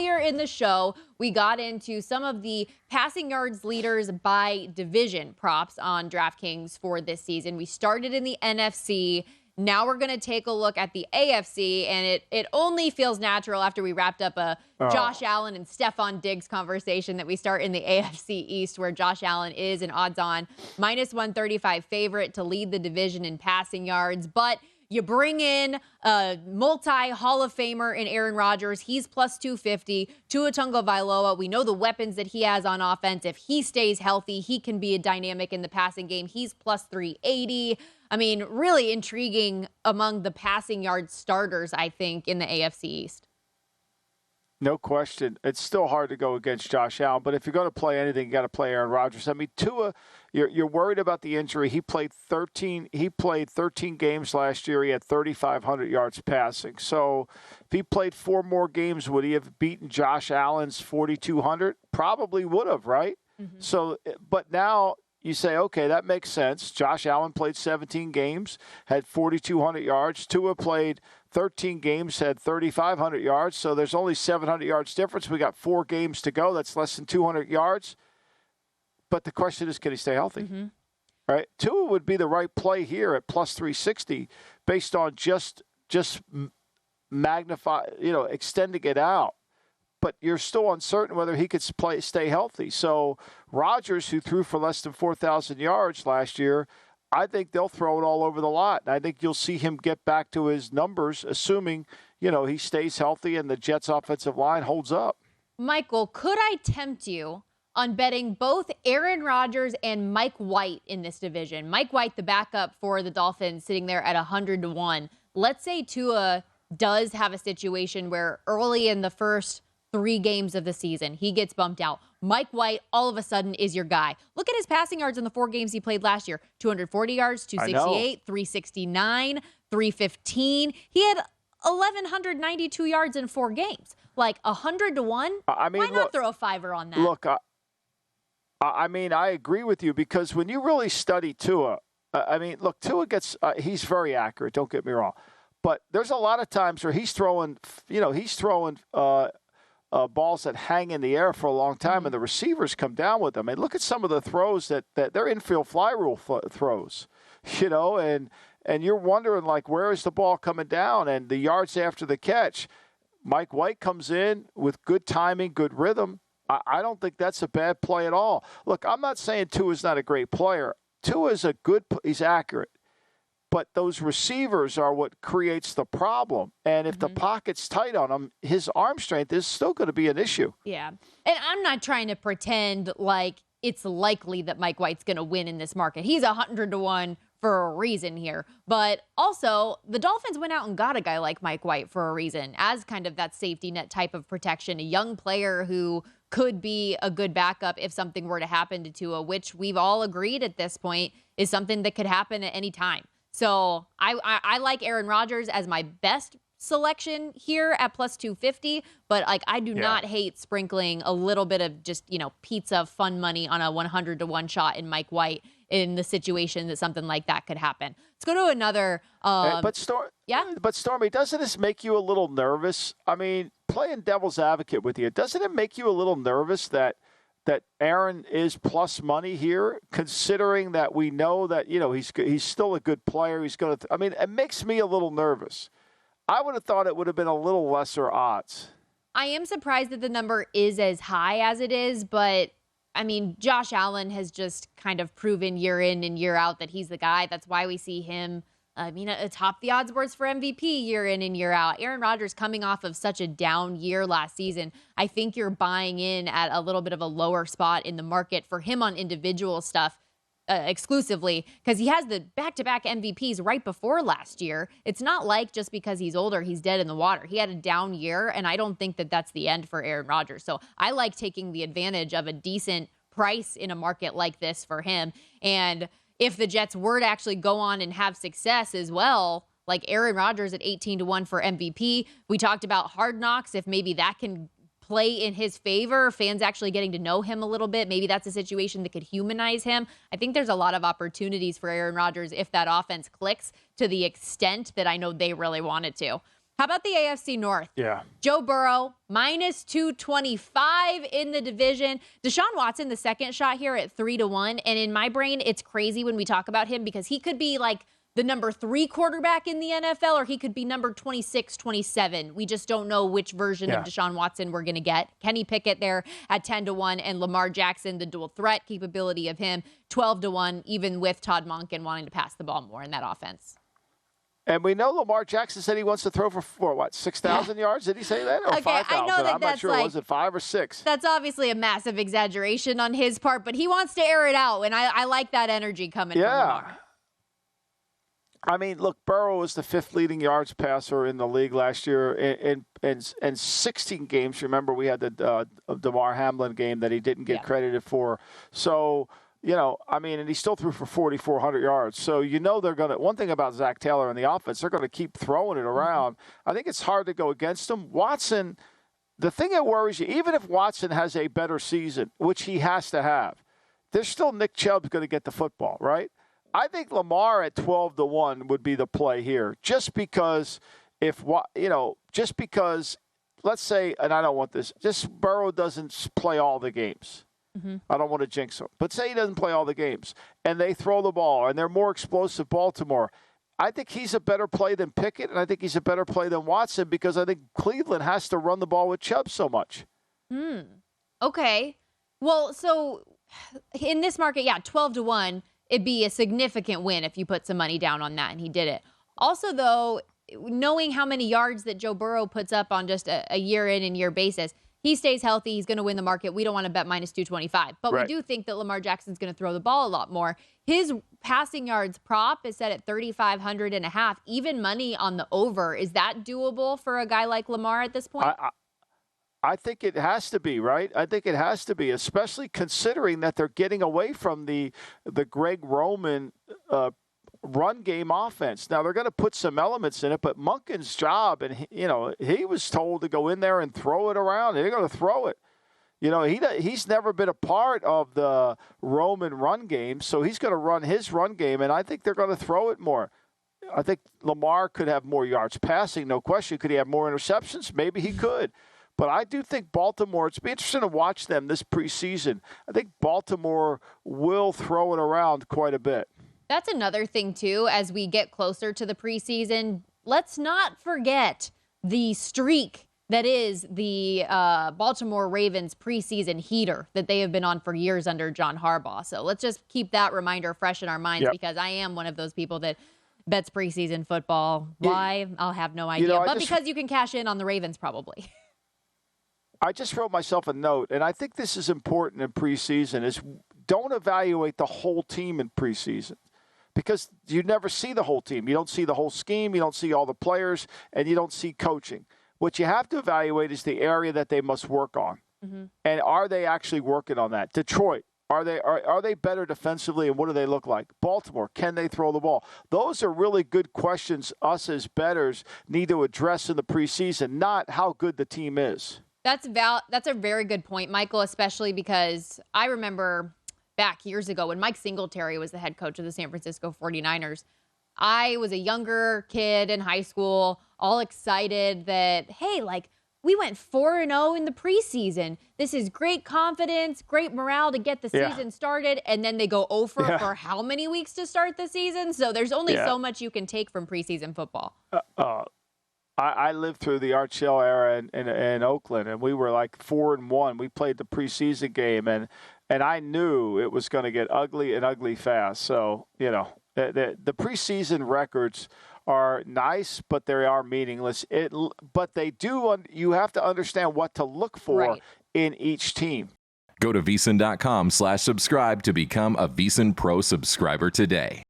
earlier in the show, we got into some of the passing yards leaders by division props on DraftKings for this season. We started in the NFC. Now we're going to take a look at the AFC, and it only feels natural after we wrapped up a Josh Allen and Stephon Diggs conversation that we start in the AFC East, where Josh Allen is an odds-on -135 favorite to lead the division in passing yards. But you bring in a multi-Hall of Famer in Aaron Rodgers. He's plus 250. Tua Tagovailoa, we know the weapons that he has on offense. If he stays healthy, he can be a dynamic in the passing game. He's plus 380. I mean, really intriguing among the passing yard starters, I think, in the AFC East. No question. It's still hard to go against Josh Allen, but if you're going to play anything, you got to play Aaron Rodgers. I mean, Tua, you're worried about the injury. He played 13 games last year. He had 3,500 yards passing. So if he played 4 more games, would he have beaten Josh Allen's 4,200? Probably would have, right? Mm-hmm. So, but now you say, okay, that makes sense. Josh Allen played 17 games, had 4,200 yards. Tua played 13 games, had 3,500 yards. So there's only 700 yards difference. We got 4 games to go. That's less than 200 yards. But the question is, can he stay healthy? Mm-hmm. Right? Tua would be the right play here at plus 360 based on just magnify, extending it out. But you're still uncertain whether he could stay healthy. So Rodgers, who threw for less than 4,000 yards last year, I think they'll throw it all over the lot. And I think you'll see him get back to his numbers, assuming, he stays healthy and the Jets' offensive line holds up. Michael, could I tempt you on betting both Aaron Rodgers and Mike White in this division? Mike White, the backup for the Dolphins, sitting there at 100-1. Let's say Tua does have a situation where early in the first 3 games of the season, he gets bumped out. Mike White, all of a sudden, is your guy. Look at his passing yards in the 4 games he played last year. 240 yards, 268, 369, 315. He had 1,192 yards in 4 games. Like 100-1? Why not throw a fiver on that? Look, I agree with you because when you really study Tua, Tua gets, he's very accurate, don't get me wrong. But there's a lot of times where he's throwing balls that hang in the air for a long time, and the receivers come down with them. And look at some of the throws that they're infield fly rule throws, and you're wondering, like, where is the ball coming down? And the yards after the catch, Mike White comes in with good timing, good rhythm. I don't think that's a bad play at all. Look, I'm not saying Tua's not a great player. Tua's he's accurate. But those receivers are what creates the problem. And if the pocket's tight on him, his arm strength is still going to be an issue. Yeah. And I'm not trying to pretend like it's likely that Mike White's going to win in this market. He's 100-1 for a reason here. But also, the Dolphins went out and got a guy like Mike White for a reason, as kind of that safety net type of protection, a young player who could be a good backup if something were to happen to Tua, which we've all agreed at this point is something that could happen at any time. So I like Aaron Rodgers as my best selection here at plus 250, but I do not hate sprinkling a little bit of just, pizza fun money on a 100-1 shot in Mike White in the situation that something like that could happen. Let's go to another. But Stormy, doesn't this make you a little nervous? I mean, playing devil's advocate with you, doesn't it make you a little nervous that Aaron is plus money here, considering that we know that, he's still a good player. He's going to – it makes me a little nervous. I would have thought it would have been a little lesser odds. I am surprised that the number is as high as it is, but, Josh Allen has just kind of proven year in and year out that he's the guy. That's why we see him atop the odds boards for MVP year in and year out. Aaron Rodgers coming off of such a down year last season, I think you're buying in at a little bit of a lower spot in the market for him on individual stuff exclusively because he has the back-to-back MVPs right before last year. It's not like just because he's older, he's dead in the water. He had a down year, and I don't think that that's the end for Aaron Rodgers. So I like taking the advantage of a decent price in a market like this for him. And if the Jets were to actually go on and have success as well, like Aaron Rodgers at 18-1 for MVP, we talked about Hard Knocks, if maybe that can play in his favor, fans actually getting to know him a little bit, maybe that's a situation that could humanize him. I think there's a lot of opportunities for Aaron Rodgers if that offense clicks to the extent that I know they really want it to. How about the AFC North? Yeah. Joe Burrow, minus 225 in the division. Deshaun Watson, the second shot here at 3-1. And in my brain, it's crazy when we talk about him because he could be like the number 3 quarterback in the NFL, or he could be number 26, 27. We just don't know which version of Deshaun Watson we're going to get. Kenny Pickett there at 10-1, and Lamar Jackson, the dual threat capability of him, 12-1, even with Todd Monken wanting to pass the ball more in that offense. And we know Lamar Jackson said he wants to throw for 6,000 yards? Did he say that? Or 5,000? I'm not sure. Was it 5 or 6? That's obviously a massive exaggeration on his part, but he wants to air it out, and I like that energy coming from Lamar. I mean, look, Burrow was the 5th leading yards passer in the league last year in 16 games. Remember, we had the Damar Hamlin game that he didn't get credited for. So, and he still threw for 4,400 yards. So, they're going to – one thing about Zach Taylor and the offense, they're going to keep throwing it around. I think it's hard to go against him. Watson, the thing that worries you, even if Watson has a better season, which he has to have, there's still Nick Chubb's going to get the football, right? I think Lamar at 12-1 would be the play here, just because let's say, and I don't want this, just Burrow doesn't play all the games. Mm-hmm. I don't want to jinx him, but say he doesn't play all the games and they throw the ball and they're more explosive Baltimore. I think he's a better play than Pickett, and I think he's a better play than Watson because I think Cleveland has to run the ball with Chubb so much. Okay. Well, so in this market, 12-1. It'd be a significant win if you put some money down on that, and he did it. Also, though, knowing how many yards that Joe Burrow puts up on just a year in and year basis, he stays healthy, he's going to win the market. We don't want to bet minus 225. But we do think that Lamar Jackson's going to throw the ball a lot more. His passing yards prop is set at 3,500 and a half. Even money on the over. Is that doable for a guy like Lamar at this point? I think it has to be, right? I think it has to be, especially considering that they're getting away from the Greg Roman run game offense. Now, they're going to put some elements in it, but Monken's job, and he was told to go in there and throw it around, and they're going to throw it. He's never been a part of the Roman run game, so he's going to run his run game, and I think they're going to throw it more. I think Lamar could have more yards passing, no question. Could he have more interceptions? Maybe he could. But I do think Baltimore, it's be interesting to watch them this preseason. I think Baltimore will throw it around quite a bit. That's another thing, too, as we get closer to the preseason. Let's not forget the streak that is the Baltimore Ravens preseason heater that they have been on for years under John Harbaugh. So let's just keep that reminder fresh in our minds because I am one of those people that bets preseason football. Why? I'll have no idea. But because you can cash in on the Ravens probably. I just wrote myself a note, and I think this is important in preseason, is don't evaluate the whole team in preseason because you never see the whole team. You don't see the whole scheme. You don't see all the players, and you don't see coaching. What you have to evaluate is the area that they must work on. Mm-hmm. And are they actually working on that? Detroit, are they better defensively, and what do they look like? Baltimore, can they throw the ball? Those are really good questions us as bettors need to address in the preseason, not how good the team is. That's a very good point, Michael, especially because I remember back years ago when Mike Singletary was the head coach of the San Francisco 49ers. I was a younger kid in high school, all excited that, hey, we went 4-0 in the preseason. This is great confidence, great morale to get the season started. And then they go 0 for how many weeks to start the season? So there's only so much you can take from preseason football. I lived through the Art Shell era in Oakland, and we were 4-1. We played the preseason game, and I knew it was going to get ugly and ugly fast. So, the preseason records are nice, but they are meaningless. But they do. You have to understand what to look for in each team. Go to VSiN.com/subscribe to become a VSiN Pro subscriber today.